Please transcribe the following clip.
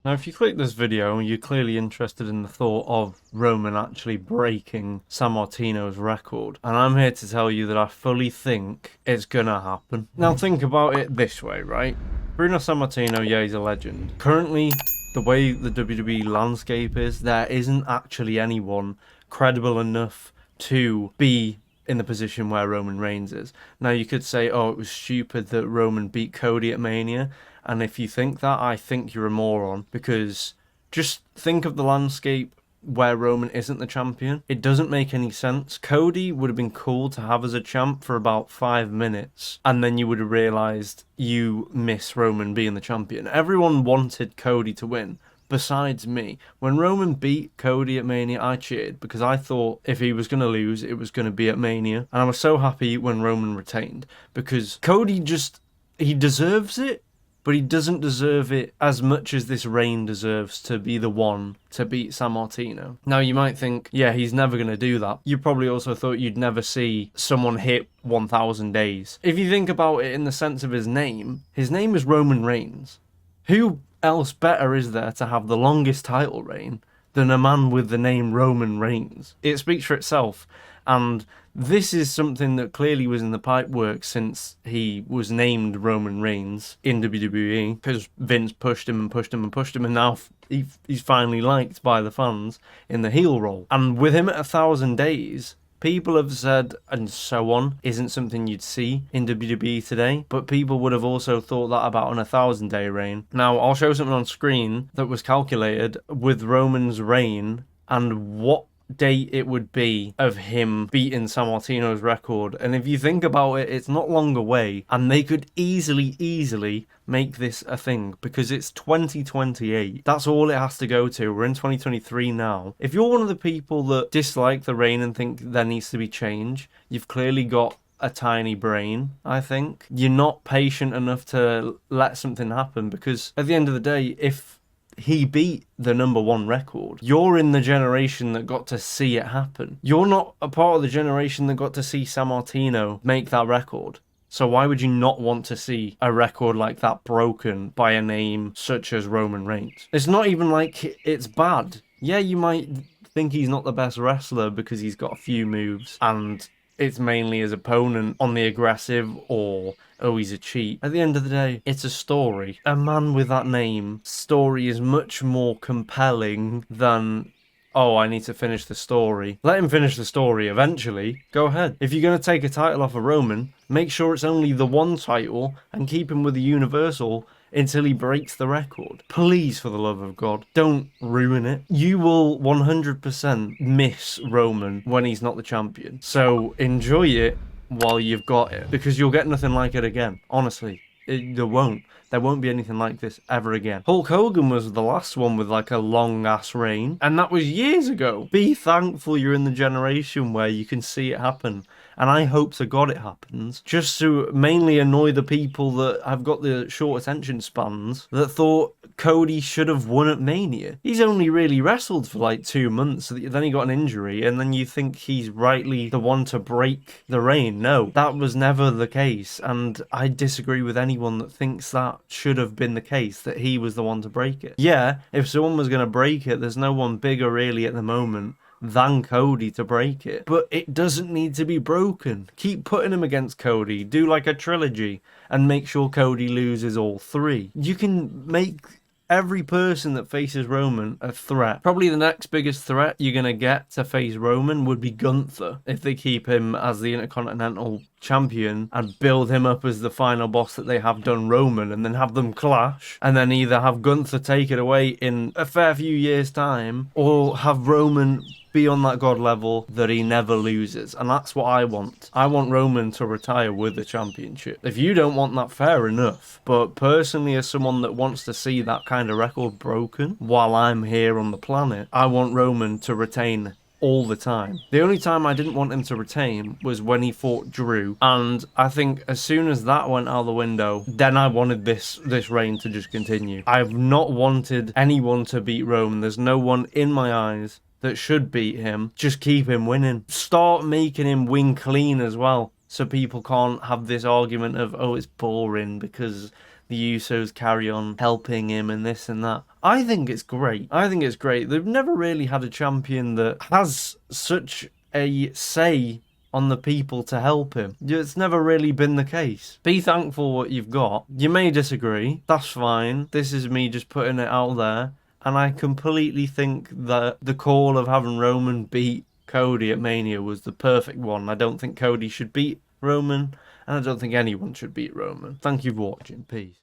Now, if you click this video, you're clearly interested in the thought of Roman actually breaking Sammartino's record. And I'm here to tell you that I fully think it's gonna happen. Now, think about it this way, right? Bruno Sammartino, yeah, he's a legend. Currently, the way the WWE landscape is, there isn't actually anyone credible enough to be in the position where Roman Reigns is. Now, you could say, oh, it was stupid that Roman beat Cody at Mania. And if you think that, I think you're a moron, because just think of the landscape where Roman isn't the champion. It doesn't make any sense. Cody would have been cool to have as a champ for about 5 minutes, and then you would have realized you miss Roman being the champion. Everyone wanted Cody to win. Besides me. When Roman beat Cody at Mania, I cheered because I thought if he was going to lose, it was going to be at Mania. And I was so happy when Roman retained because Cody he deserves it, but he doesn't deserve it as much as this reign deserves to be the one to beat Sammartino. Now, you might think, yeah, he's never going to do that. You probably also thought you'd never see someone hit 1,000 days. If you think about it in the sense of his name is Roman Reigns. Who else better is there to have the longest title reign than a man with the name Roman Reigns? It speaks for itself, and this is something that clearly was in the pipework since he was named Roman Reigns in WWE, because Vince pushed him and pushed him and pushed him, and now he's finally liked by the fans in the heel role. And with him at 1,000 days, people have said, and so on, isn't something you'd see in WWE today, but people would have also thought that about an 1,000-day reign. Now, I'll show something on screen that was calculated with Roman's reign and what date it would be of him beating Sammartino's record. And if you think about it, it's not long away, and they could easily make this a thing because it's 2028. That's all it has to go to. We're in 2023 now. If you're one of the people that dislike the reign and think there needs to be change, you've clearly got a tiny brain, I think. You're not patient enough to let something happen, because at the end of the day, if he beat the #1 record, you're in the generation that got to see it happen. You're not a part of the generation that got to see Sammartino make that record. So why would you not want to see a record like that broken by a name such as Roman Reigns? It's not even like it's bad. Yeah, you might think he's not the best wrestler because he's got a few moves and it's mainly his opponent on the aggressive, or, oh, he's a cheat. At the end of the day, it's a story. A man with that name, story is much more compelling than, oh, I need to finish the story. Let him finish the story eventually. Go ahead. If you're going to take a title off of Roman, make sure it's only the one title and keep him with the Universal until he breaks the record. Please, for the love of God, don't ruin it. You will 100% miss Roman when he's not the champion. So enjoy it while you've got it, because you'll get nothing like it again. Honestly, there won't. There won't be anything like this ever again. Hulk Hogan was the last one with like a long ass reign, and that was years ago. Be thankful you're in the generation where you can see it happen. And I hope to God it happens, just to mainly annoy the people that have got the short attention spans that thought Cody should have won at Mania. He's only really wrestled for like 2 months, then he got an injury, and then you think he's rightly the one to break the reign. No, that was never the case, and I disagree with anyone that thinks that should have been the case, that he was the one to break it. Yeah, if someone was going to break it, there's no one bigger really at the moment than Cody to break it. But it doesn't need to be broken. Keep putting him against Cody. Do like a trilogy and make sure Cody loses all 3. You can make every person that faces Roman a threat. Probably the next biggest threat you're going to get to face Roman would be Gunther, if they keep him as the Intercontinental Champion and build him up as the final boss that they have done Roman, and then have them clash, and then either have Gunther take it away in a fair few years' time, or have Roman be on that god level that he never loses. And that's what I want. I want Roman to retire with the championship. If you don't want that, fair enough. But personally, as someone that wants to see that kind of record broken while I'm here on the planet, I want Roman to retain all the time. The only time I didn't want him to retain was when he fought Drew, and I think as soon as that went out the window, then I wanted this reign to just continue. I've not wanted anyone to beat Roman. There's no one in my eyes that should beat him. Just keep him winning. Start making him win clean as well, so people can't have this argument of, oh, it's boring because the Usos carry on helping him and this and that. I think it's great. I think it's great. They've never really had a champion that has such a say on the people to help him. It's never really been the case. Be thankful what you've got. You may disagree. That's fine. This is me just putting it out there. And I completely think that the call of having Roman beat Cody at Mania was the perfect one. I don't think Cody should beat Roman, and I don't think anyone should beat Roman. Thank you for watching. Peace.